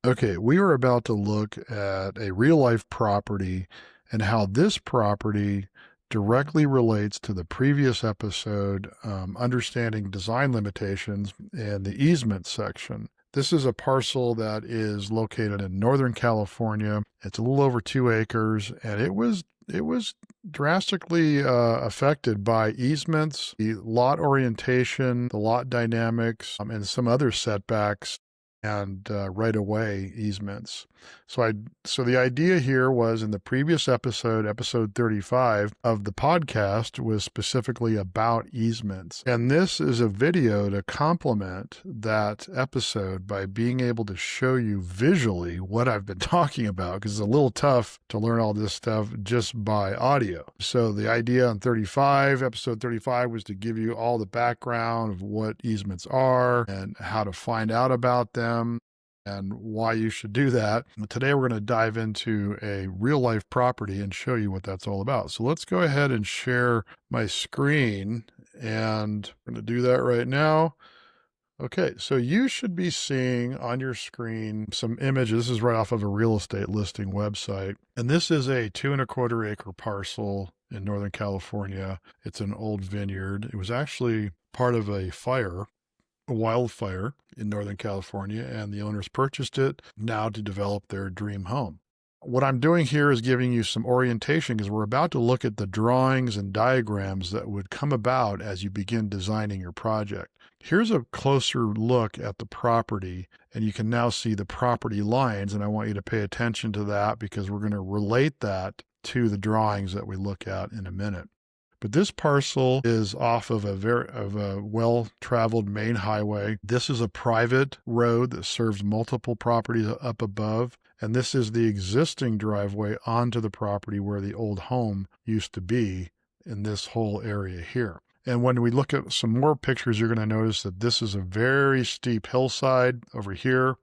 Okay, we are about to look at a real life property and how this property directly relates to the previous episode, understanding design limitations in the easement section. This is a parcel that is located in Northern California. It's a little over 2 acres, and it was drastically affected by easements, the lot orientation, the lot dynamics, and some other setbacks and right-of-way easements. So the idea here was in the previous episode, episode 35 of the podcast, was specifically about easements. And this is a video to complement that episode by being able to show you visually what I've been talking about, because it's a little tough to learn all this stuff just by audio. So the idea on episode 35 was to give you all the background of what easements are and how to find out about them and why you should do that. Today, we're going to dive into a real life property and show you what that's all about. So let's go ahead and share my screen, and we're going to do that right now. Okay, so you should be seeing on your screen some images. This is right off of a real estate listing website. And this is a 2¼ acre parcel in Northern California. It's an old vineyard. It was actually part of a wildfire in Northern California, and the owners purchased it now to develop their dream home. What I'm doing here is giving you some orientation because we're about to look at the drawings and diagrams that would come about as you begin designing your project. Here's a closer look at the property, and you can now see the property lines, and I want you to pay attention to that because we're going to relate that to the drawings that we look at in a minute. But this parcel is off of a well-traveled main highway. This is a private road that serves multiple properties up above. And this is the existing driveway onto the property where the old home used to be in this whole area here. And when we look at some more pictures, you're going to notice that this is a very steep hillside over here,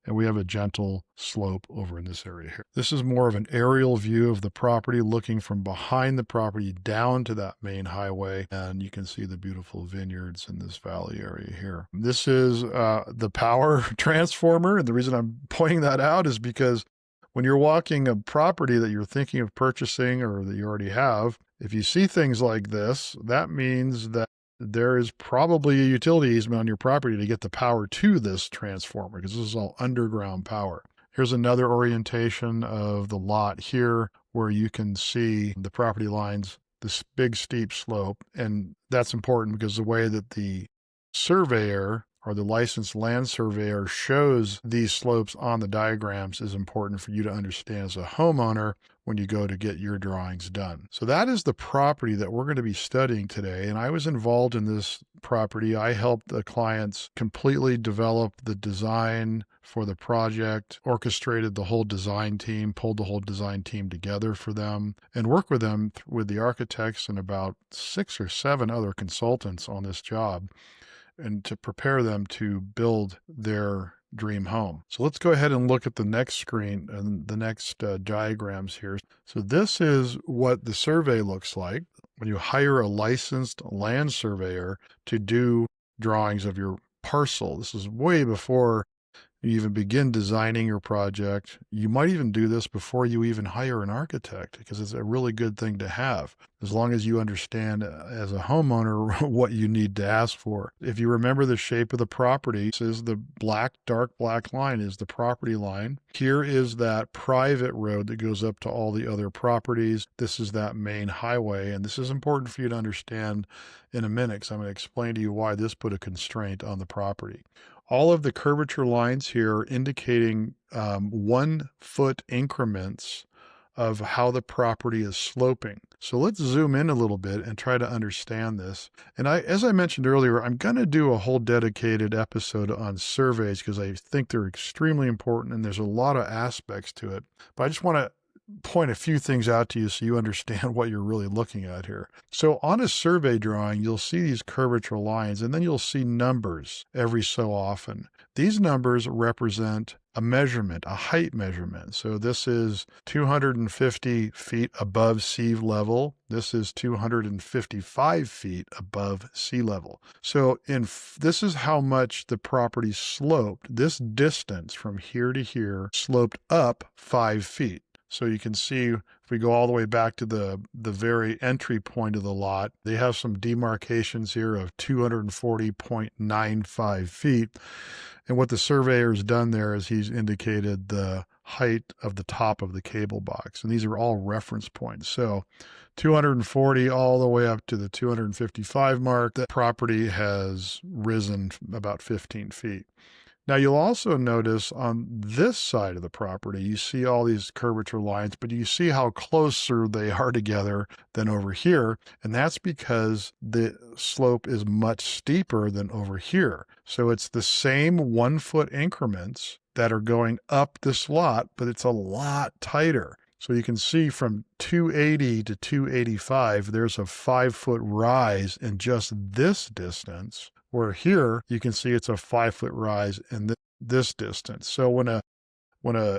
and we have a gentle slope over in this area here. This is more of an aerial view of the property, looking from behind the property down to that main highway, and you can see the beautiful vineyards in this valley area here. This is the power transformer, and the reason I'm pointing that out is because when you're walking a property that you're thinking of purchasing or that you already have, if you see things like this, that means that there is probably a utility easement on your property to get the power to this transformer, because this is all underground power. Here's another orientation of the lot here where you can see the property lines, this big steep slope. And that's important because the way that the surveyor or the licensed land surveyor shows these slopes on the diagrams is important for you to understand as a homeowner when you go to get your drawings done. So that is the property that we're going to be studying today. And I was involved in this property. I helped the clients completely develop the design for the project, orchestrated the whole design team, pulled the whole design team together for them, and worked with them, with the architects and about 6 or 7 other consultants on this job, and to prepare them to build their dream home. So let's go ahead and look at the next screen and the next diagrams here. So this is what the survey looks like when you hire a licensed land surveyor to do drawings of your parcel. This is way before you even begin designing your project. You might even do this before you even hire an architect, because it's a really good thing to have, as long as you understand as a homeowner what you need to ask for. If you remember the shape of the property, this is the dark black line is the property line. Here is that private road that goes up to all the other properties. This is that main highway, and this is important for you to understand in a minute, because I'm going to explain to you why this put a constraint on the property. All of the curvature lines here indicating 1 foot increments of how the property is sloping. So let's zoom in a little bit and try to understand this. And as I mentioned earlier, I'm going to do a whole dedicated episode on surveys because I think they're extremely important and there's a lot of aspects to it. But I just want to point a few things out to you so you understand what you're really looking at here. So on a survey drawing, you'll see these curvature lines, and then you'll see numbers every so often. These numbers represent a measurement, a height measurement. So this is 250 feet above sea level. This is 255 feet above sea level. So this is how much the property sloped. This distance from here to here sloped up 5 feet. So you can see if we go all the way back to the very entry point of the lot, they have some demarcations here of 240.95 feet. And what the surveyor's done there is he's indicated the height of the top of the cable box. And these are all reference points. So 240 all the way up to the 255 mark, the property has risen about 15 feet. Now, you'll also notice on this side of the property, you see all these curvature lines, but you see how closer they are together than over here. And that's because the slope is much steeper than over here. So it's the same 1 foot increments that are going up this lot, but it's a lot tighter. So you can see from 280 to 285, there's a 5 foot rise in just this distance. Where here you can see it's a 5 foot rise in this distance. So when a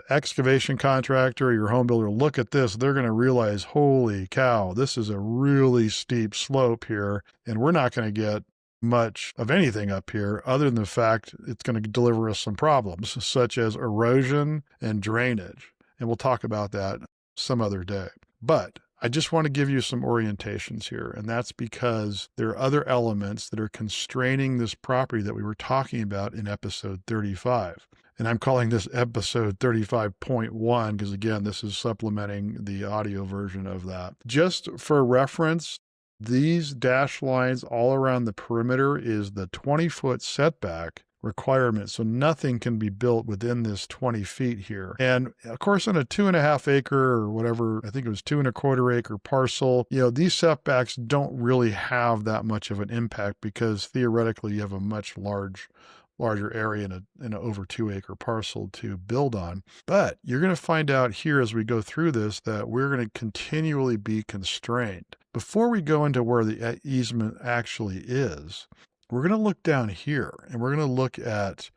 excavation contractor or your home builder look at this, they're going to realize, holy cow, this is a really steep slope here, and we're not going to get much of anything up here other than the fact it's going to deliver us some problems such as erosion and drainage. And we'll talk about that some other day. But I just want to give you some orientations here, and that's because there are other elements that are constraining this property that we were talking about in episode 35. And I'm calling this episode 35.1 because, again, this is supplementing the audio version of that. Just for reference, these dashed lines all around the perimeter is the 20-foot setback requirement. So nothing can be built within this 20 feet here. And of course, on a 2.5 acre or whatever, I think it was 2.25 acre parcel, these setbacks don't really have that much of an impact because theoretically you have a much larger area in an over 2 acre parcel to build on. But you're going to find out here as we go through this that we're going to continually be constrained. Before we go into where the easement actually is, we're going to look down here and we're going to look at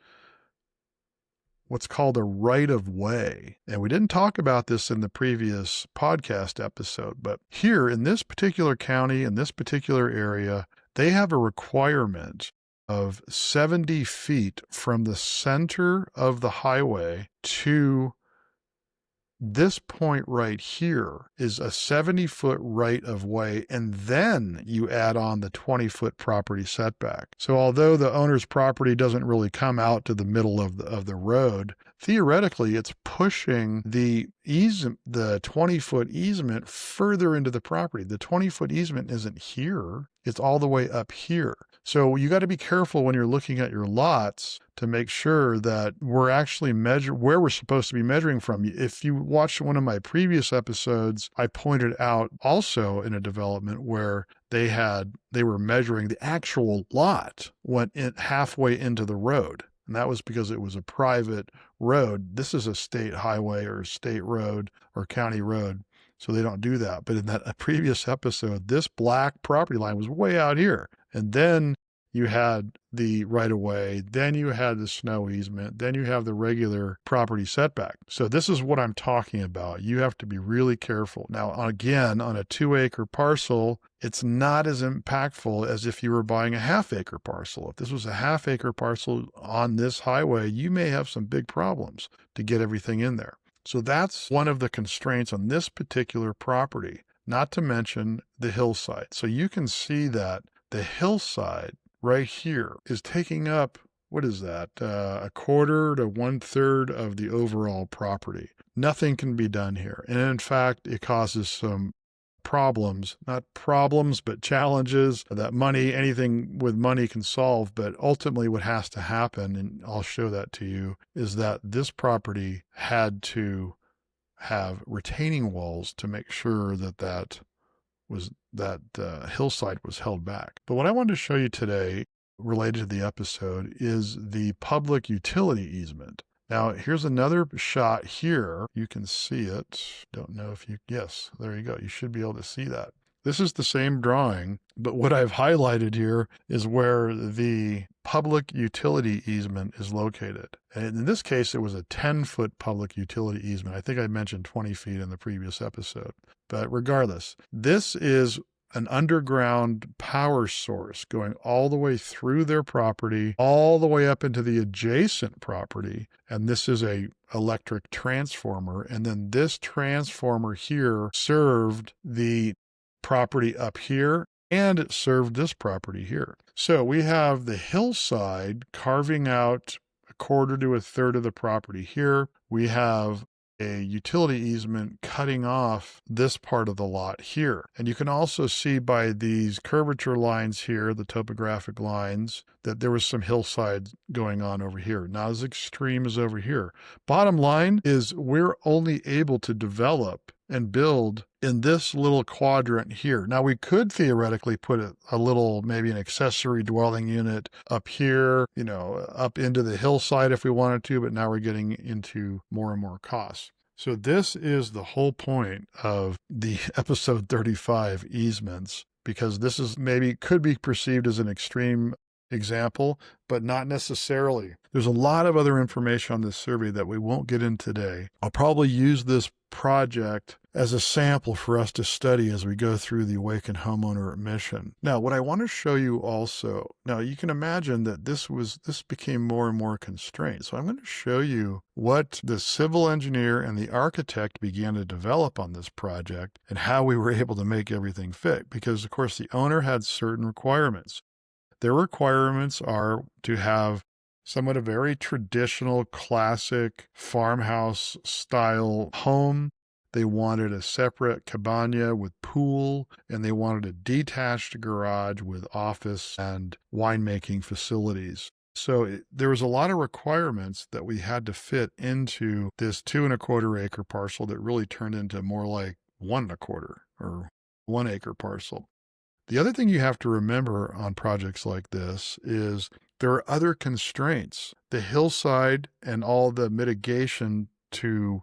what's called a right of way. And we didn't talk about this in the previous podcast episode, but here in this particular county, in this particular area, they have a requirement of 70 feet from the center of the highway to this point right here is a 70-foot right of way, and then you add on the 20-foot property setback. So although the owner's property doesn't really come out to the middle of the road, theoretically it's pushing the 20-foot easement further into the property. The 20-foot easement isn't here, it's all the way up here. So you got to be careful when you're looking at your lots to make sure that we're actually where we're supposed to be measuring from. If you watched one of my previous episodes, I pointed out also in a development where they were measuring the actual lot went in halfway into the road. And that was because it was a private road. This is a state highway or state road or county road. So they don't do that. But in that previous episode, this black property line was way out here. And then you had the right of way, then you had the snow easement, then you have the regular property setback. So this is what I'm talking about. You have to be really careful. Now, again, on a 2 acre parcel, it's not as impactful as if you were buying a 1/2 acre parcel. If this was a 1/2 acre parcel on this highway, you may have some big problems to get everything in there. So that's one of the constraints on this particular property, not to mention the hillside. So you can see that the hillside right here is taking up, what is that, 1/4 to 1/3 of the overall property. Nothing can be done here. And in fact, it causes some problems, not problems, but challenges that anything with money can solve. But ultimately what has to happen, and I'll show that to you, is that this property had to have retaining walls to make sure that hillside was held back. But what I wanted to show you today related to the episode is the public utility easement. Now, here's another shot here. You can see it. Don't know if yes, there you go. You should be able to see that. This is the same drawing, but what I've highlighted here is where the public utility easement is located. And in this case, it was a 10-foot public utility easement. I think I mentioned 20 feet in the previous episode. But regardless, this is an underground power source going all the way through their property, all the way up into the adjacent property. And this is a electric transformer. And then this transformer here served the property up here, and it served this property here. So we have the hillside carving out a quarter to a third of the property here. We have a utility easement cutting off this part of the lot here. And you can also see by these curvature lines here, the topographic lines, that there was some hillside going on over here. Not as extreme as over here. Bottom line is we're only able to develop and build in this little quadrant here. Now we could theoretically put a little, maybe an accessory dwelling unit up here, up into the hillside if we wanted to, but now we're getting into more and more costs. So this is the whole point of the episode 35 easements, because this is could be perceived as an extreme example, but not necessarily. There's a lot of other information on this survey that we won't get in today. I'll probably use this project as a sample for us to study as we go through the Awaken Homeowner mission. Now, what I want to show you also, now you can imagine that this became more and more constrained. So I'm going to show you what the civil engineer and the architect began to develop on this project and how we were able to make everything fit. Because of course the owner had certain requirements. Their requirements are to have somewhat a very traditional, classic farmhouse style home. They wanted a separate cabana with pool, and they wanted a detached garage with office and winemaking facilities. So there was a lot of requirements that we had to fit into this 2.25 acre parcel that really turned into more like 1.25 or 1 acre parcel. The other thing you have to remember on projects like this is there are other constraints. The hillside and all the mitigation to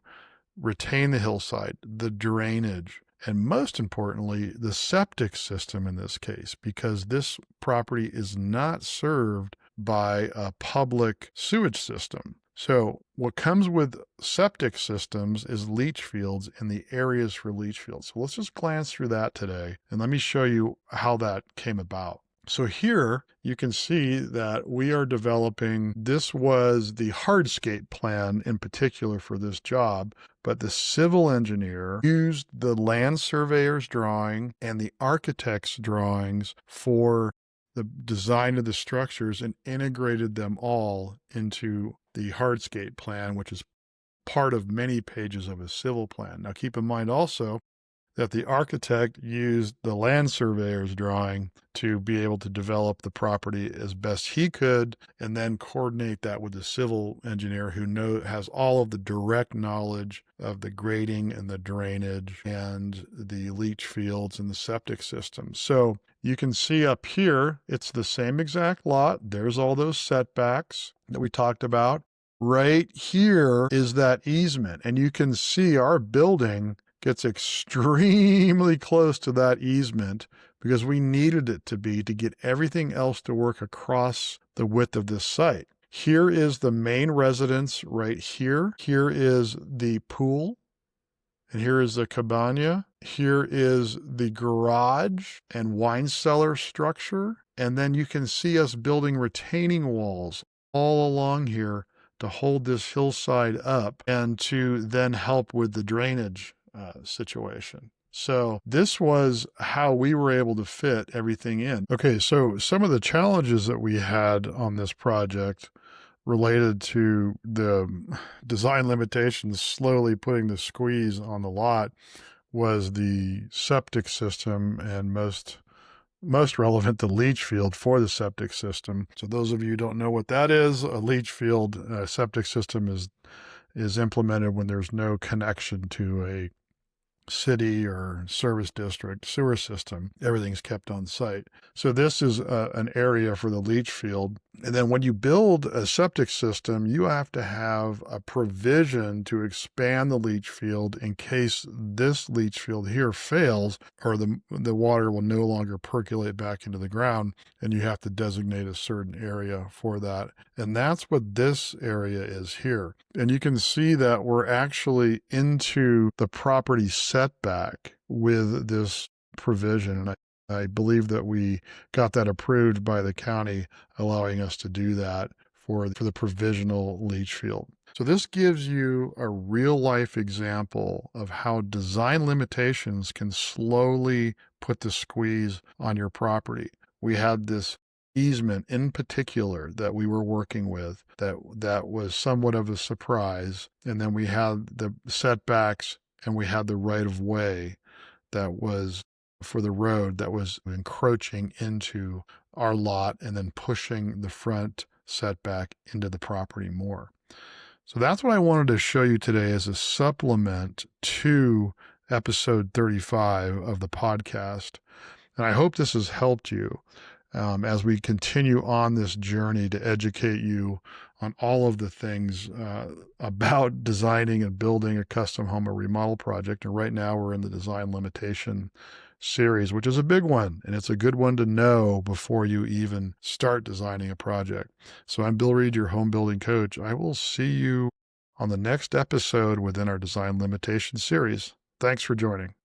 retain the hillside, the drainage, and most importantly, the septic system in this case, because this property is not served by a public sewage system. So what comes with septic systems is leach fields and the areas for leach fields. So let's just glance through that today, and let me show you how that came about. So here you can see that we are developing, this was the hardscape plan in particular for this job, but the civil engineer used the land surveyor's drawing and the architect's drawings for the design of the structures and integrated them all into the hardscape plan, which is part of many pages of a civil plan. Now keep in mind also that the architect used the land surveyor's drawing to be able to develop the property as best he could, and then coordinate that with the civil engineer who has all of the direct knowledge of the grading and the drainage and the leach fields and the septic system. So you can see up here, it's the same exact lot. There's all those setbacks that we talked about. Right here is that easement, and you can see our building gets extremely close to that easement because we needed it to be to get everything else to work across the width of this site. Here is the main residence right here. Here is the pool, and here is the cabana. Here is the garage and wine cellar structure. And then you can see us building retaining walls all along here to hold this hillside up and to then help with the drainage situation. So this was how we were able to fit everything in. Okay, so some of the challenges that we had on this project related to the design limitations slowly putting the squeeze on the lot was the septic system, and most relevant, the leach field for the septic system. So those of you who don't know what that is, a leach field septic system is implemented when there's no connection to a city or service district sewer system. Everything's kept on site. So this is an area for the leach field. And then when you build a septic system, you have to have a provision to expand the leach field in case this leach field here fails, or the water will no longer percolate back into the ground, and you have to designate a certain area for that. And that's what this area is here. And you can see that we're actually into the property setback with this provision. And I believe that we got that approved by the county, allowing us to do that for the provisional leach field. So this gives you a real life example of how design limitations can slowly put the squeeze on your property. We had this easement in particular that we were working with that was somewhat of a surprise. And then we had the setbacks, and we had the right of way that was for the road that was encroaching into our lot and then pushing the front setback into the property more. So that's what I wanted to show you today as a supplement to episode 35 of the podcast. And I hope this has helped you as we continue on this journey to educate you on all of the things about designing and building a custom home or remodel project. And right now we're in the design limitation series, which is a big one, and it's a good one to know before you even start designing a project. So I'm Bill Reed, your home building coach. I will see you on the next episode within our design limitation series. Thanks for joining.